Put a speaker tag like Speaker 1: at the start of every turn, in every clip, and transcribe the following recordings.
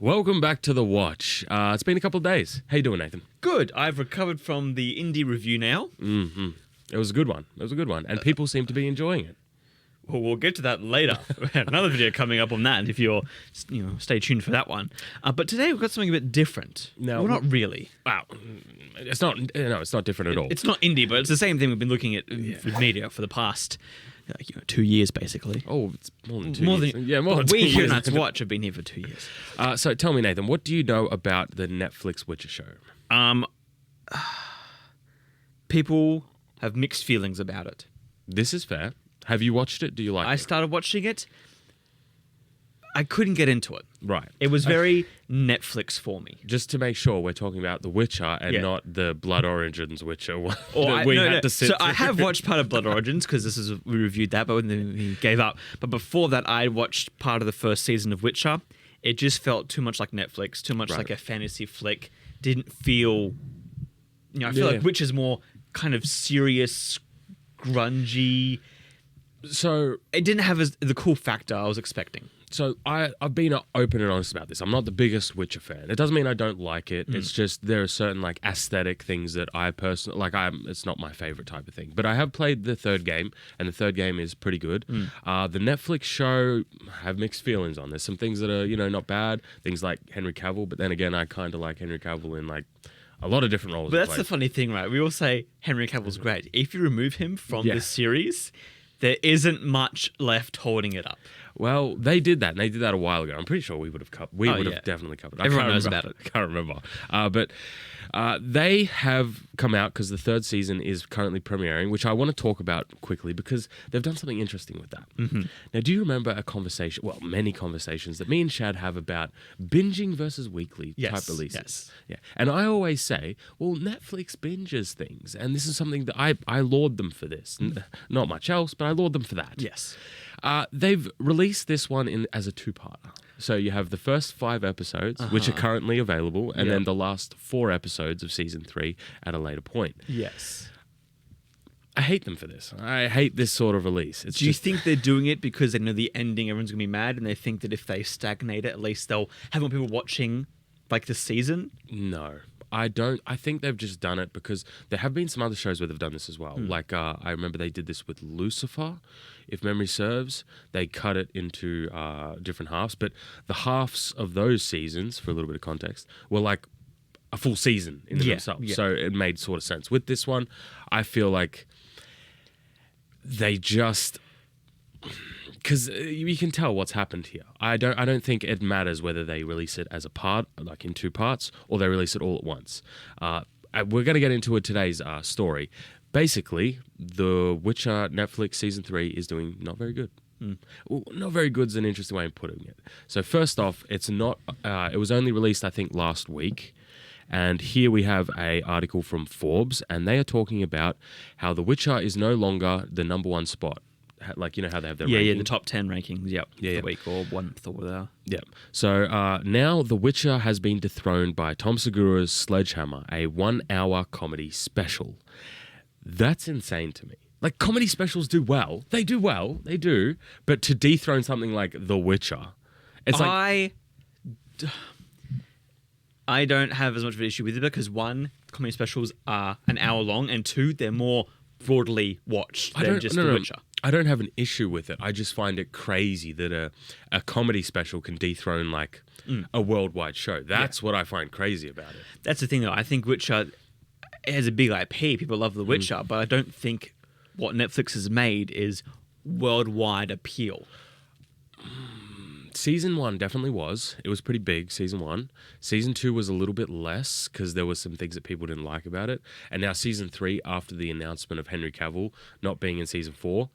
Speaker 1: Welcome back to The Watch. It's been a couple of days. How you doing, Nathan?
Speaker 2: Good. I've recovered from the indie review now.
Speaker 1: Mm-hmm. It was a good one. And people seem to be enjoying it.
Speaker 2: Well, we'll get to that later. We have another video coming up on that if you're, stay tuned for that one. But today we've got something a bit different.
Speaker 1: No,
Speaker 2: well, not really.
Speaker 1: Wow. It's not. No, it's not different at all.
Speaker 2: It's not indie, but it's the same thing we've been looking at with media for the past 2 years, basically.
Speaker 1: Oh, it's more than 2 years.
Speaker 2: More than 2
Speaker 1: 2
Speaker 2: years. We here
Speaker 1: years.
Speaker 2: at Watch have been here for 2 years.
Speaker 1: So tell me, Nathan, what do you know about the Netflix Witcher show?
Speaker 2: People have mixed feelings about it.
Speaker 1: This is fair. Have you watched it? Do you like it?
Speaker 2: I started watching it. I couldn't get into it.
Speaker 1: Right.
Speaker 2: It was very Netflix for me.
Speaker 1: Just to make sure we're talking about The Witcher and not the Blood Origins Witcher one to sit
Speaker 2: So I have watched part of Blood Origins because we reviewed that, but then we gave up. But before that, I watched part of the first season of Witcher. It just felt too much like Netflix, too much like a fantasy flick. Didn't feel... I feel like Witcher's more kind of serious, grungy...
Speaker 1: So
Speaker 2: it didn't have the cool factor I was expecting.
Speaker 1: So I've been open and honest about this. I'm not the biggest Witcher fan. It doesn't mean I don't like it. It's just there are certain aesthetic things that I personally it's not my favorite type of thing. But I have played the third game, and the third game is pretty good. The Netflix show, I have mixed feelings on. There's some things that are not bad. Things like Henry Cavill, but then again, I kind of like Henry Cavill in a lot of different roles.
Speaker 2: But that's the funny thing, right? We all say Henry Cavill's great. If you remove him from this series, there isn't much left holding it up.
Speaker 1: Well, they did that, and they did that a while ago. I'm pretty sure we would have covered. We would have definitely covered.
Speaker 2: Everyone knows about it.
Speaker 1: I can't remember. But they have come out because the third season is currently premiering, which I want to talk about quickly because they've done something interesting with that. Mm-hmm. Now, do you remember a conversation? Well, many conversations that me and Shad have about binging versus weekly type releases.
Speaker 2: Yes.
Speaker 1: Yeah, and I always say, well, Netflix binges things, and this is something that I laud them for this. Not much else, but I laud them for that.
Speaker 2: Yes.
Speaker 1: They've released this one as a two-parter. So you have the first 5 episodes, which are currently available, and then the last 4 episodes of season 3 at a later point.
Speaker 2: Yes.
Speaker 1: I hate them for this. I hate this sort of release.
Speaker 2: Do you think they're doing it because they know the ending, everyone's going to be mad, and they think that if they stagnate it, at least they'll have more people watching the season?
Speaker 1: No. I don't. I think they've just done it because there have been some other shows where they've done this as well. I remember they did this with Lucifer, if memory serves. They cut it into different halves, but the halves of those seasons, for a little bit of context, were like a full season in themselves. Yeah. So it made sort of sense. With this one, I feel like they just... Because you can tell what's happened here. I don't think it matters whether they release it as a part, like in 2 parts, or they release it all at once. We're going to get into it today's story. Basically, The Witcher Netflix Season 3 is doing not very good. Well, not very good is an interesting way of putting it. So first off, it's not. It was only released, I think, last week. And here we have an article from Forbes, and they are talking about how The Witcher is no longer the number 1 spot. Like, how they have their ranking?
Speaker 2: The top 10 rankings, the week or month or whatever.
Speaker 1: Yeah. So now The Witcher has been dethroned by Tom Segura's Sledgehammer, a 1-hour comedy special. That's insane to me. Comedy specials do well. They do well. They do. But to dethrone something like The Witcher, it's
Speaker 2: I don't have as much of an issue with it because 1, comedy specials are an hour long, and 2, they're more broadly watched than just The Witcher.
Speaker 1: I don't have an issue with it. I just find it crazy that a comedy special can dethrone a worldwide show. That's what I find crazy about it.
Speaker 2: That's the thing, though. I think Witcher has a big IP. People love The Witcher, but I don't think what Netflix has made is worldwide appeal.
Speaker 1: Season 1 definitely was. It was pretty big, Season 1. Season 2 was a little bit less because there were some things that people didn't like about it. And now Season 3, after the announcement of Henry Cavill not being in Season 4,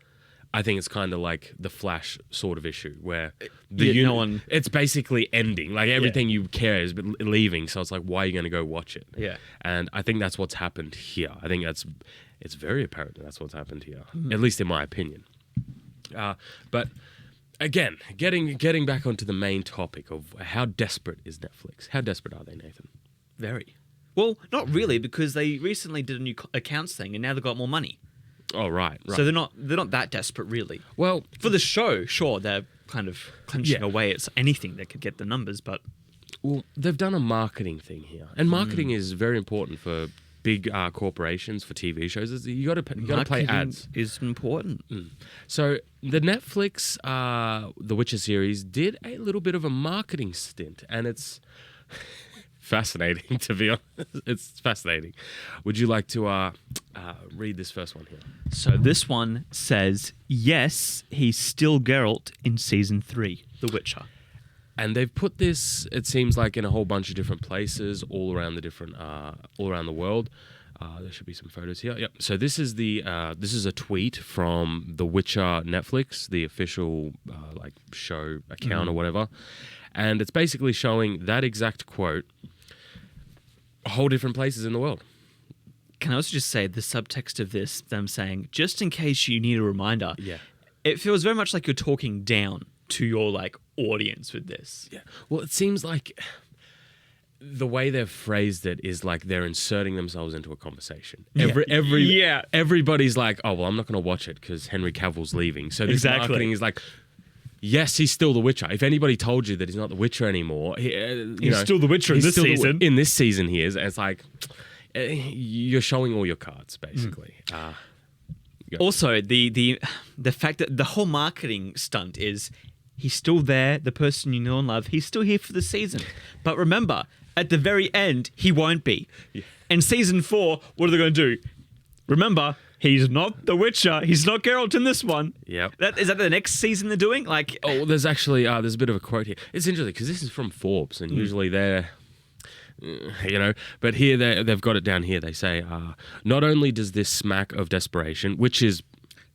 Speaker 1: I think it's kind of like the Flash sort of issue where it's basically ending. Everything you care is leaving. So it's like, why are you going to go watch it?
Speaker 2: Yeah.
Speaker 1: And I think that's what's happened here. I think it's very apparent that that's what's happened here, at least in my opinion. But again, getting back onto the main topic of how desperate is Netflix? How desperate are they, Nathan?
Speaker 2: Very. Well, not really, because they recently did a new accounts thing, and now they've got more money.
Speaker 1: Oh, right.
Speaker 2: So they're not that desperate, really.
Speaker 1: Well,
Speaker 2: for the show, sure, they're kind of clenching away at anything that could get the numbers, but
Speaker 1: Well, they've done a marketing thing here, and marketing is very important for big corporations for TV shows. You got to play ads.
Speaker 2: Is important.
Speaker 1: So the Netflix The Witcher series did a little bit of a marketing stint, and it's fascinating, to be honest. It's fascinating. Would you like to read this first one here?
Speaker 2: So this one says, yes, he's still Geralt in season 3, The Witcher.
Speaker 1: And they've put this, it seems like, in a whole bunch of different places, all around the world. There should be some photos here. Yep. So this is a tweet from The Witcher Netflix, the official show account or whatever, and it's basically showing that exact quote, whole different places in the world.
Speaker 2: Can I also just say the subtext of this, them saying, just in case you need a reminder, it feels very much like you're talking down to your audience with this.
Speaker 1: Yeah. Well, it seems like the way they've phrased it is like they're inserting themselves into a conversation. Everybody's like, oh, well, I'm not going to watch it because Henry Cavill's leaving. So this marketing is like, yes, he's still the Witcher. If anybody told you that he's not the Witcher anymore,
Speaker 2: he's still the Witcher in this season.
Speaker 1: In this season, he is. And it's like, you're showing all your cards, basically.
Speaker 2: Also, the fact that the whole marketing stunt is he's still there, the person you know and love, he's still here for the season. But remember, at the very end, he won't be. Yeah. In season 4, what are they going to do? Remember, he's not the Witcher. He's not Geralt in this one.
Speaker 1: Yep.
Speaker 2: Is that the next season they're doing?
Speaker 1: There's actually there's a bit of a quote here. It's interesting because this is from Forbes, and usually they're, but here they've got it down here. They say, not only does this smack of desperation, which is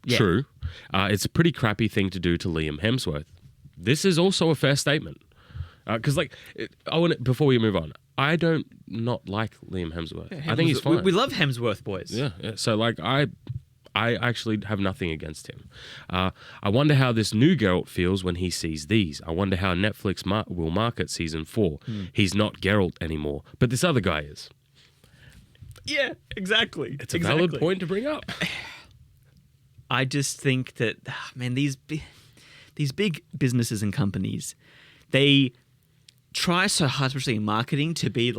Speaker 1: true, it's a pretty crappy thing to do to Liam Hemsworth. This is also a fair statement. Because before we move on, I don't not like Liam Hemsworth. I think he's fine.
Speaker 2: We love Hemsworth boys.
Speaker 1: Yeah. So I actually have nothing against him. I wonder how this new Geralt feels when he sees these. I wonder how Netflix will market season 4. He's not Geralt anymore, but this other guy is.
Speaker 2: Yeah, exactly.
Speaker 1: It's a valid point to bring up.
Speaker 2: I just think that, man, these big businesses and companies, they try so hard, especially in marketing, to be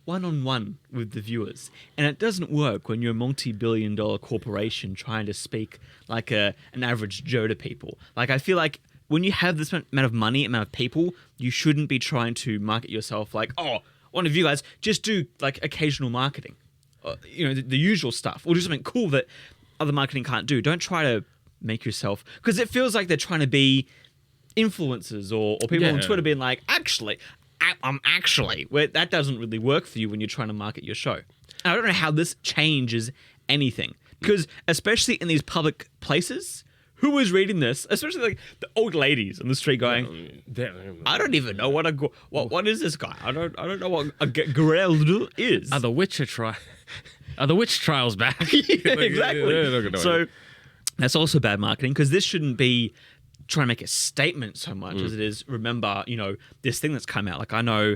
Speaker 2: one-on-one with the viewers. And it doesn't work when you're a multi-billion-dollar corporation trying to speak like an average Joe to people. I feel like when you have this amount of money, amount of people, you shouldn't be trying to market yourself one of you guys, just do occasional marketing. The usual stuff. Or do something cool that other marketing can't do. Don't try to make yourself... Because it feels like they're trying to be influencers or people on Twitter being like, I'm actually... Where that doesn't really work for you when you're trying to market your show. And I don't know how this changes anything. Because especially in these public places, who is reading this? Especially the old ladies on the street going, I don't even know what is this guy? I don't know what a Geralt is.
Speaker 1: Are the witch trials back?
Speaker 2: Exactly. So that's also bad marketing because this shouldn't be trying to make a statement so much as it is, remember, this thing that's come out. I know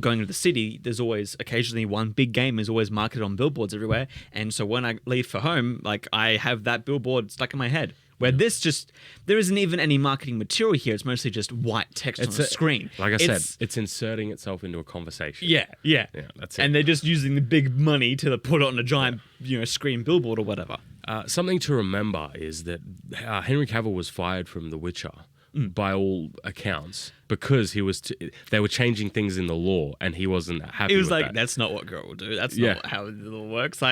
Speaker 2: going to the city, there's always occasionally one big game is always marketed on billboards everywhere. And so when I leave for home, I have that billboard stuck in my head. Where there isn't even any marketing material here. It's mostly just white text on the screen.
Speaker 1: Like I said, it's inserting itself into a conversation.
Speaker 2: Yeah,
Speaker 1: that's it.
Speaker 2: And they're just using the big money to put it on a giant, screen billboard or whatever.
Speaker 1: Something to remember is that Henry Cavill was fired from The Witcher by all accounts because they were changing things in the law and he wasn't happy.
Speaker 2: He was
Speaker 1: with that.
Speaker 2: that's not what Geralt will do. That's not how it all works.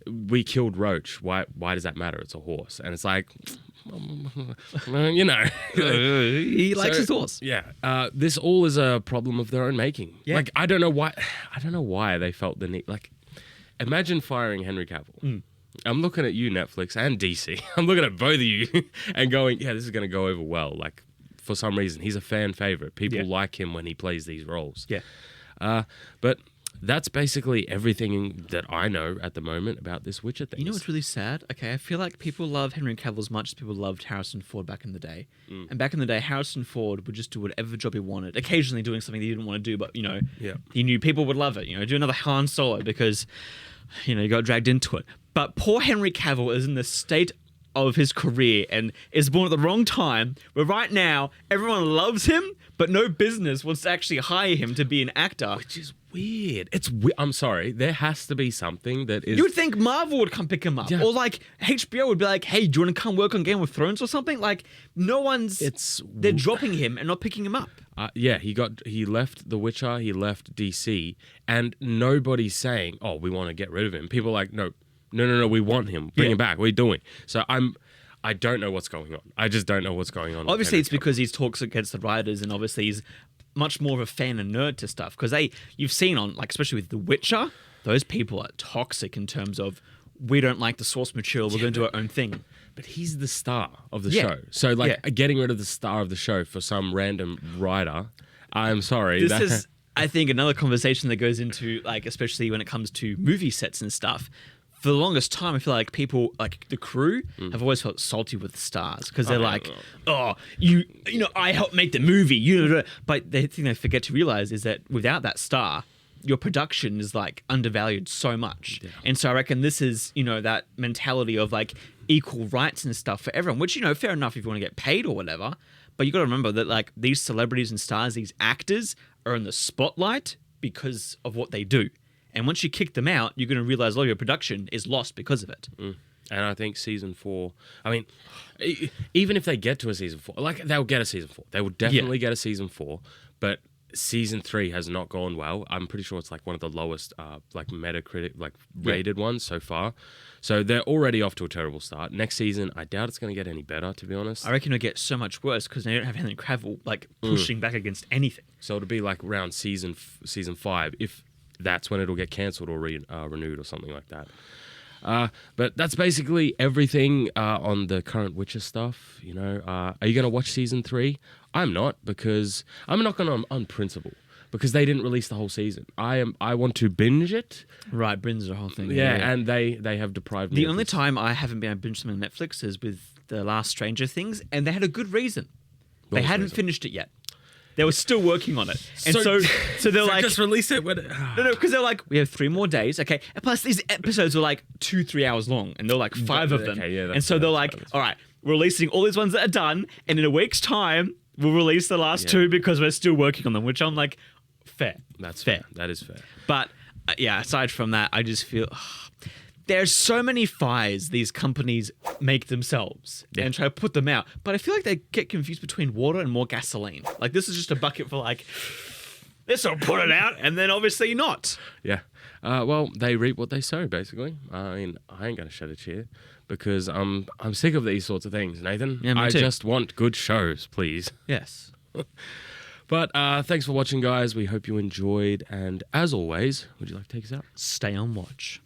Speaker 1: We killed Roach. Why does that matter? It's a horse. And it's
Speaker 2: he likes his horse.
Speaker 1: Yeah. This all is a problem of their own making. Yeah. I don't know why they felt the need. Imagine firing Henry Cavill. I'm looking at you, Netflix and DC. I'm looking at both of you and going, yeah, this is going to go over well. For some reason, he's a fan favorite. People like him when he plays these roles.
Speaker 2: Yeah.
Speaker 1: But that's basically everything that I know at the moment about this Witcher thing.
Speaker 2: You know what's really sad? Okay, I feel like people love Henry Cavill as much as people loved Harrison Ford back in the day. And back in the day, Harrison Ford would just do whatever job he wanted, occasionally doing something he didn't want to do, but, he knew people would love it. Do another Han Solo because, he got dragged into it. But poor Henry Cavill is in this state of his career and is born at the wrong time, where right now everyone loves him, but no business wants to actually hire him to be an actor.
Speaker 1: Which is weird. I'm sorry. There has to be something that is...
Speaker 2: You would think Marvel would come pick him up.
Speaker 1: Yeah.
Speaker 2: Or like HBO would be like, hey, do you want to come work on Game of Thrones or something? Like, no one's... They're dropping him and not picking him up.
Speaker 1: Yeah, he left The Witcher, he left DC, and nobody's saying, oh, we want to get rid of him. People are like, no, we want him. Bring him back. What are you doing? So I don't know what's going on. I just don't know what's going on.
Speaker 2: Obviously, it's because he talks against the writers, and obviously he's much more of a fan and nerd to stuff. Because you've seen on, like, especially with The Witcher, those people are toxic in terms of, we don't like the source material, we're going to do our own thing.
Speaker 1: But he's the star of the show. So, like, getting rid of the star of the show for some random writer, I'm sorry.
Speaker 2: This is, I think, another conversation that goes into, like, especially when it comes to movie sets and stuff. For the longest time, I feel like people, like the crew, have always felt salty with the stars because they're like, "Oh, you know, I helped make the movie." But the thing they forget to realize is that without that star, your production is like undervalued so much. Yeah. And so I reckon this is, you know, that mentality of like equal rights and stuff for everyone. Which, you know, fair enough if you want to get paid or whatever. But you got to remember that like these celebrities and stars, these actors, are in the spotlight because of what they do. And once you kick them out, you're going to realize all your production is lost because of it.
Speaker 1: And I think season 4, I mean, even if they get to a season 4, like they'll get a season 4. They will definitely get a season 4. But season 3 has not gone well. I'm pretty sure it's like one of the lowest, like Metacritic, like rated ones so far. So they're already off to a terrible start. Next season, I doubt it's going to get any better, to be honest.
Speaker 2: I reckon it'll get so much worse because they don't have Henry Cavill like pushing back against anything.
Speaker 1: So it'll be like around season 5, if that's when it'll get cancelled or renewed or something like that. But that's basically everything on the current Witcher stuff. You know, are you going to watch season 3? I'm not, because I'm not going on principle, because they didn't release the whole season. I want to binge it.
Speaker 2: Right, binge the whole thing.
Speaker 1: Yeah, and they have deprived me.
Speaker 2: The only time I haven't been able to binge something on Netflix is with the last Stranger Things, and they had a good reason. They hadn't finished it yet. They were still working on it. And so they're like...
Speaker 1: just release it when...
Speaker 2: No, because they're like, we have 3 more days, okay? And plus, these episodes are like 2-3 hours long, and they're like 5 of them. Okay, yeah, and so they're like, all right, we're releasing all these ones that are done, and in a week's time, we'll release the last 2 because we're still working on them, which I'm like, fair.
Speaker 1: That's fair. That is fair.
Speaker 2: But, yeah, aside from that, I just feel... There's so many fires these companies make themselves and try to put them out. But I feel like they get confused between water and more gasoline. Like, this is just a bucket for, like, this will put it out, and then obviously not.
Speaker 1: Yeah. Well, they reap what they sow, basically. I mean, I ain't going to shed a tear because I'm sick of these sorts of things, Nathan.
Speaker 2: Yeah, me too.
Speaker 1: Just want good shows, please.
Speaker 2: Yes.
Speaker 1: But thanks for watching, guys. We hope you enjoyed. And as always, would you like to take us out?
Speaker 2: Stay on watch.